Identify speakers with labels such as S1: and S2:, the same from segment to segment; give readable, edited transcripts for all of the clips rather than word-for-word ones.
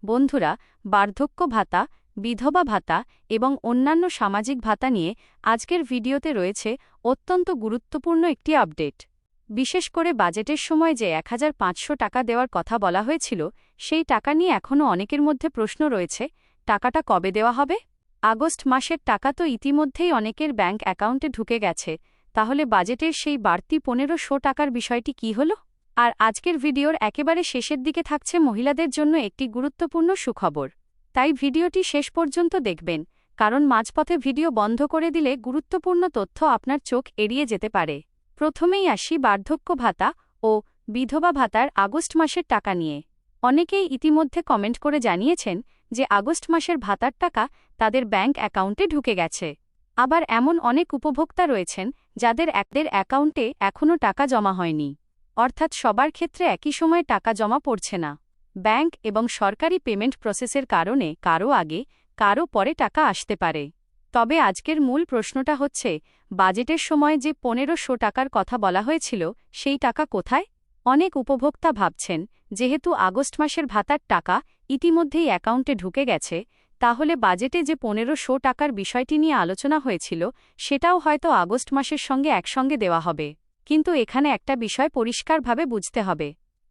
S1: বন্ধুরা, বার্ধক্য ভাতা, বিধবা ভাতা এবং অন্যান্য সামাজিক ভাতা নিয়ে আজকের ভিডিওতে রয়েছে অত্যন্ত গুরুত্বপূর্ণ একটি আপডেট। বিশেষ করে বাজেটের সময় যে ১৫০০ টাকা দেওয়ার কথা বলা হয়েছিল, সেই টাকা নিয়ে এখনও অনেকের মধ্যে প্রশ্ন রয়েছে, টাকাটা কবে দেওয়া হবে? আগস্ট মাসের টাকা তো ইতিমধ্যেই অনেকের ব্যাংক অ্যাকাউন্টে ঢুকে গেছে, তাহলে বাজেটের সেই বাড়তি ১৫০০ টাকার বিষয়টি কী হল? আর আজকের ভিডিওর একেবারে শেষের দিকে থাকছে মহিলাদের জন্য একটি গুরুত্বপূর্ণ সুখবর। তাই ভিডিওটি শেষ পর্যন্ত দেখবেন, কারণ মাঝপথে ভিডিও বন্ধ করে দিলে গুরুত্বপূর্ণ তথ্য আপনার চোখ এড়িয়ে যেতে পারে। প্রথমেই আসি বার্ধক্য ভাতা ও বিধবা ভাতার আগস্ট মাসের টাকা নিয়ে। অনেকেই ইতিমধ্যে কমেন্ট করে জানিয়েছেন যে আগস্ট মাসের ভাতার টাকা তাদের ব্যাংক অ্যাকাউন্টে ঢুকে গেছে। আবার এমন অনেক উপভোক্তা রয়েছেন যাদের অ্যাকাউন্টে এখনও টাকা জমা হয়নি, অর্থাৎ সবার ক্ষেত্রে একই সময়ে টাকা জমা পড়ছে না। ব্যাংক এবং সরকারি পেমেন্ট প্রসেসের কারণে কারও আগে কারও পরে টাকা আসতে পারে। তবে আজকের মূল প্রশ্নটা হচ্ছে, বাজেটের সময় যে ১৫০০ টাকার কথা বলা হয়েছিল, সেই টাকা কোথায়? অনেক উপভোক্তা ভাবছেন, যেহেতু আগস্ট মাসের ভাতার টাকা ইতিমধ্যেই অ্যাকাউন্টে ঢুকে গেছে, তাহলে বাজেটে যে ১৫০০ টাকার বিষয়টি নিয়ে আলোচনা হয়েছিল, সেটাও হয়তো আগস্ট মাসের সঙ্গে একসঙ্গে দেওয়া হবে। কিন্তু এখানে একটা বিষয় পরিষ্কারভাবে বুঝতে হবে।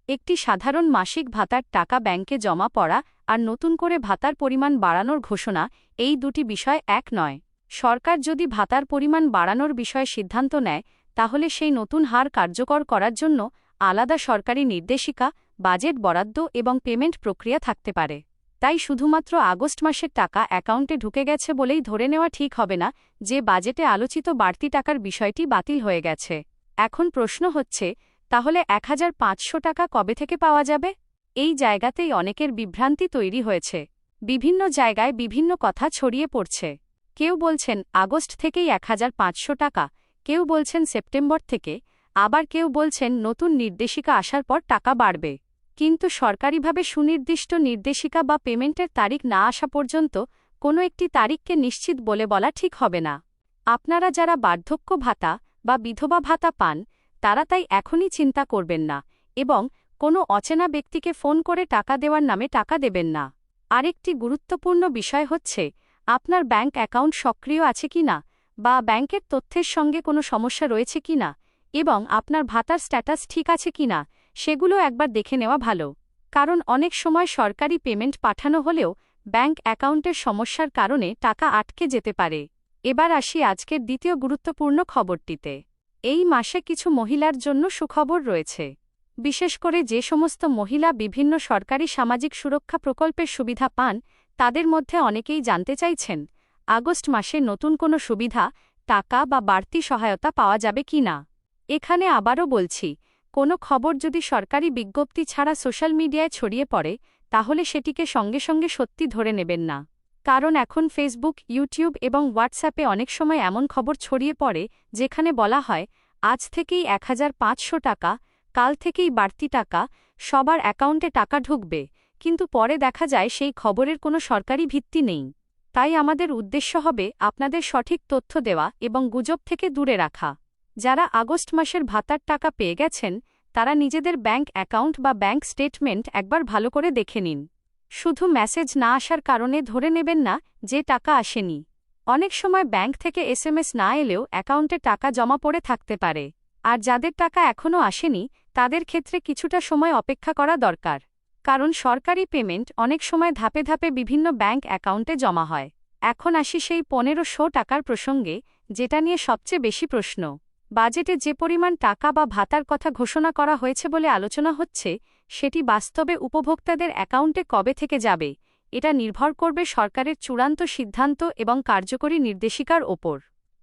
S1: একটি সাধারণ মাসিক ভাতার টাকা ব্যাংকে জমা পড়া আর নতুন করে ভাতার পরিমাণ বাড়ানোর ঘোষণা, এই দুটি বিষয় এক নয়। সরকার যদি ভাতার পরিমাণ বাড়ানোর বিষয়ে সিদ্ধান্ত নেয়, তাহলে সেই নতুন হার কার্যকর করার জন্য আলাদা সরকারি নির্দেশিকা, বাজেট বরাদ্দ এবং পেমেন্ট প্রক্রিয়া থাকতে পারে। তাই শুধুমাত্র আগস্ট মাসের টাকা অ্যাকাউন্টে ঢুকে গেছে বলেই ধরে নেওয়া ঠিক হবে না যে বাজেটে আলোচিত বাড়তি টাকার বিষয়টি বাতিল হয়ে গেছে। এখন প্রশ্ন হচ্ছে, তাহলে ১৫০০ টাকা কবে থেকে পাওয়া যাবে? এই জায়গাতেই অনেকের বিভ্রান্তি তৈরি হয়েছে। বিভিন্ন জায়গায় বিভিন্ন কথা ছড়িয়ে পড়ছে। কেউ বলছেন আগস্ট থেকেই ১৫০০ টাকা, কেউ বলছেন সেপ্টেম্বর থেকে, আবার কেউ বলছেন নতুন নির্দেশিকা আসার পর টাকা বাড়বে। কিন্তু সরকারিভাবে সুনির্দিষ্ট নির্দেশিকা বা পেমেন্টের তারিখ না আসা পর্যন্ত কোনো একটি তারিখকে নিশ্চিত বলা ঠিক হবে না। আপনারা যারা বার্ধক্য ভাতা বা বিধবা ভাতা পান, তারা তাই এখনই চিন্তা করবেন না এবং কোনো অচেনা ব্যক্তিকে ফোন করে টাকা দেওয়ার নামে টাকা দেবেন না। আরেকটি গুরুত্বপূর্ণ বিষয় হচ্ছে, আপনার ব্যাংক অ্যাকাউন্ট সক্রিয় আছে কিনা বা ব্যাংকের তথ্যের সঙ্গে কোনো সমস্যা রয়েছে কিনা এবং আপনার ভাতার স্ট্যাটাস ঠিক আছে কিনা, সেগুলো একবার দেখে নেওয়া ভালো। কারণ অনেক সময় সরকারি পেমেন্ট পাঠানো হলেও ব্যাংক অ্যাকাউন্টের সমস্যার কারণে টাকা আটকে যেতে পারে। এবার আসি আজকের দ্বিতীয় গুরুত্বপূর্ণ খবরটিতে। এই মাসে কিছু মহিলার জন্য সুখবর রয়েছে। বিশেষ করে যে সমস্ত মহিলা বিভিন্ন সরকারি সামাজিক সুরক্ষা প্রকল্পের সুবিধা পান, তাদের মধ্যে অনেকেই জানতে চাইছেন, আগস্ট মাসে নতুন কোনো সুবিধা, টাকা বা বাড়তি সহায়তা পাওয়া যাবে কি না। এখানে আবারও বলছি, কোনো খবর যদি সরকারি বিজ্ঞপ্তি ছাড়া সোশ্যাল মিডিয়ায় ছড়িয়ে পড়ে, তাহলে সেটিকে সঙ্গে সঙ্গে সত্যি ধরে নেবেন না। কারণ এখন ফেসবুক, ইউটিউব এবং হোয়াটসঅ্যাপে অনেক সময় এমন খবর ছড়িয়ে পড়ে যেখানে বলা হয়, আজ থেকেই ১৫০০ টাকা, কাল থেকেই বাড়তি টাকা, সবার অ্যাকাউন্টে টাকা ঢুকবে, কিন্তু পরে দেখা যায় সেই খবরের কোনো সরকারি ভিত্তি নেই। তাই আমাদের উদ্দেশ্য হবে আপনাদের সঠিক তথ্য দেওয়া এবং গুজব থেকে দূরে রাখা। যারা আগস্ট মাসের ভাতার টাকা পেয়ে গেছেন, তারা নিজেদের ব্যাংক অ্যাকাউন্ট বা ব্যাংক স্টেটমেন্ট একবার ভালো করে দেখে নিন। শুধু মেসেজ না আসার কারণে ধরে নেবেন না যে টাকা আসেনি। অনেক সময় ব্যাংক থেকে এসএমএস না এলেও অ্যাকাউন্টে টাকা জমা পড়ে থাকতে পারে। আর যাদের টাকা এখনও আসেনি, তাদের ক্ষেত্রে কিছুটা সময় অপেক্ষা করা দরকার। কারণ সরকারি পেমেন্ট অনেক সময় ধাপে ধাপে বিভিন্ন ব্যাংক অ্যাকাউন্টে জমা হয়। এখন আসি সেই ১৫০০ টাকার প্রসঙ্গে, যেটা নিয়ে সবচেয়ে বেশি প্রশ্ন। বাজেটে যে পরিমাণ টাকা বা ভাতার কথা ঘোষণা করা হয়েছে বলে আলোচনা হচ্ছে, সেটি বাস্তবে উপভোক্তাদের অ্যাকাউন্টে কবে থেকে যাবে, এটা নির্ভর করবে সরকারের চূড়ান্ত সিদ্ধান্ত এবং কার্যকরী নির্দেশিকার ওপর।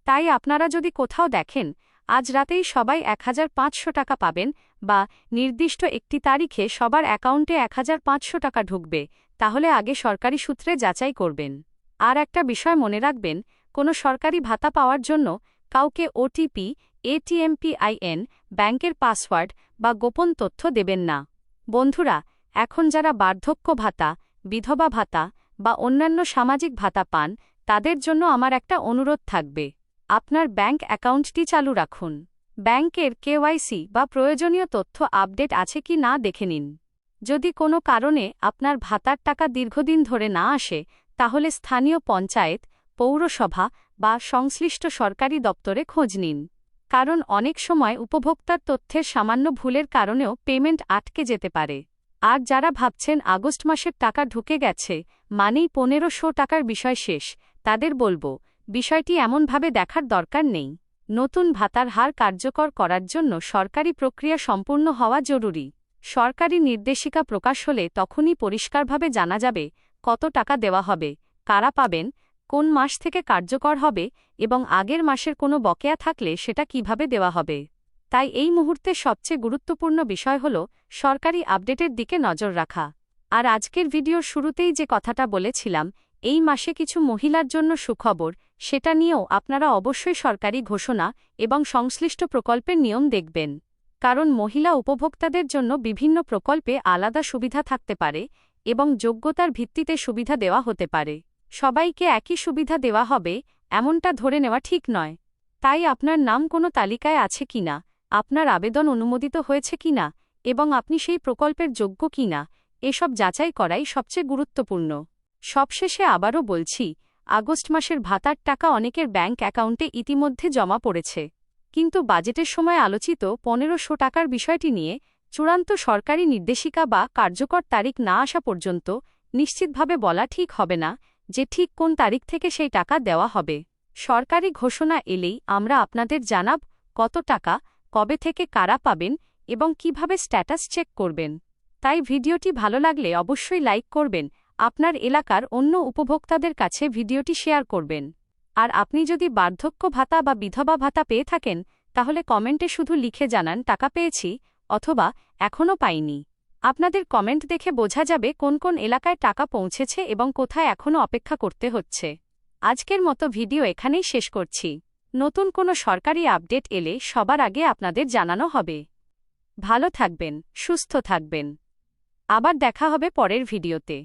S1: তাই আপনারা যদি কোথাও দেখেন আজ রাতেই সবাই ১৫০০ টাকা পাবেন বা নির্দিষ্ট একটি তারিখে সবার অ্যাকাউন্টে ১৫০০ টাকা ঢুকবে, তাহলে আগে সরকারি সূত্রে যাচাই করবেন। আর একটা বিষয় মনে রাখবেন, কোনো সরকারি ভাতা পাওয়ার জন্য কাউকে ওটিপি, এটিএম-পিন, ব্যাংকের পাসওয়ার্ড বা গোপন তথ্য দেবেন না। বন্ধুরা, এখন যারা বার্ধক্য ভাতা, বিধবা ভাতা বা অন্যান্য সামাজিক ভাতা পান, তাদের জন্য আমার একটা অনুরোধ থাকবে, আপনার ব্যাংক অ্যাকাউন্টটি চালু রাখুন। ব্যাংকের কেওয়াইসি বা প্রয়োজনীয় তথ্য আপডেট আছে কি না দেখে নিন। যদি কোনো কারণে আপনার ভাতার টাকা দীর্ঘদিন ধরে না আসে, তাহলে স্থানীয় পঞ্চায়েত, পৌরসভা বা সংশ্লিষ্ট সরকারি দপ্তরে খোঁজ নিন। কারণ অনেক সময় উপভোক্তার তথ্যের সামান্য ভুলের কারণেও পেমেন্ট আটকে যেতে পারে। আর যারা ভাবছেন আগস্ট মাসের টাকা ঢুকে গেছে মানেই 1500 টাকার বিষয় শেষ, তাদের বলবো, বিষয়টি এমনভাবে দেখার দরকার নেই। নতুন ভাতার হার কার্যকর করার জন্য সরকারি প্রক্রিয়া সম্পূর্ণ হওয়া জরুরি। সরকারি নির্দেশিকা প্রকাশ হলে তখনই পরিষ্কারভাবে জানা যাবে কত টাকা দেওয়া হবে, কারা পাবেন, কোন মাস থেকে কার্যকর হবে এবং আগের মাসের কোনো বকেয়া থাকলে সেটা কিভাবে দেওয়া হবে। তাই এই মুহূর্তে সবচেয়ে গুরুত্বপূর্ণ বিষয় হল সরকারি আপডেটের দিকে নজর রাখা। আর আজকের ভিডিওর শুরুতেই যে কথাটা বলেছিলাম, এই মাসে কিছু মহিলার জন্য সুখবর, সেটা নিয়েও আপনারা অবশ্যই সরকারি ঘোষণা এবং সংশ্লিষ্ট প্রকল্পের নিয়ম দেখবেন। কারণ মহিলা উপভোক্তাদের জন্য বিভিন্ন প্রকল্পে আলাদা সুবিধা থাকতে পারে এবং যোগ্যতার ভিত্তিতে সুবিধা দেওয়া হতে পারে। সবাইকে একই সুবিধা দেওয়া হবে এমনটা ধরে নেওয়া ঠিক নয়। তাই আপনার নাম কোনো তালিকায় আছে কিনা, আপনার আবেদন অনুমোদিত হয়েছে কিনা এবং আপনি সেই প্রকল্পের যোগ্য কিনা, এসব যাচাই করাই সবচেয়ে গুরুত্বপূর্ণ। সবশেষে আবারও বলছি, আগস্ট মাসের ভাতার টাকা অনেকের ব্যাংক অ্যাকাউন্টে ইতিমধ্যে জমা পড়েছে। কিন্তু বাজেটের সময় আলোচিত 1500 টাকার বিষয়টি নিয়ে চূড়ান্ত সরকারি নির্দেশিকা বা কার্যকর তারিখ না আসা পর্যন্ত নিশ্চিতভাবে বলা ঠিক হবে না যে ঠিক কোন তারিখ থেকে সেই টাকা দেওয়া হবে। সরকারি ঘোষণা এলেই আমরা আপনাদের জানাব কত টাকা, কবে থেকে কারা পাবেন এবং কিভাবে স্ট্যাটাস চেক করবেন। তাই ভিডিওটি ভালো লাগলে অবশ্যই লাইক করবেন, আপনার এলাকার অন্য উপভোক্তাদের কাছে ভিডিওটি শেয়ার করবেন। আর আপনি যদি বার্ধক্য ভাতা বা বিধবা ভাতা পেয়ে থাকেন, তাহলে কমেন্টে শুধু লিখে জানান টাকা পেয়েছি অথবা এখনও পাইনি। আপনাদের কমেন্ট দেখে বোঝা যাবে কোন কোন এলাকায় টাকা পৌঁছেছে এবং কোথায় এখনও অপেক্ষা করতে হচ্ছে। আজকের মতো ভিডিও এখানেই শেষ করছি। নতুন কোনো সরকারি আপডেট এলে সবার আগে আপনাদের জানানো হবে। ভালো থাকবেন, সুস্থ থাকবেন। আবার দেখা হবে পরের ভিডিওতে।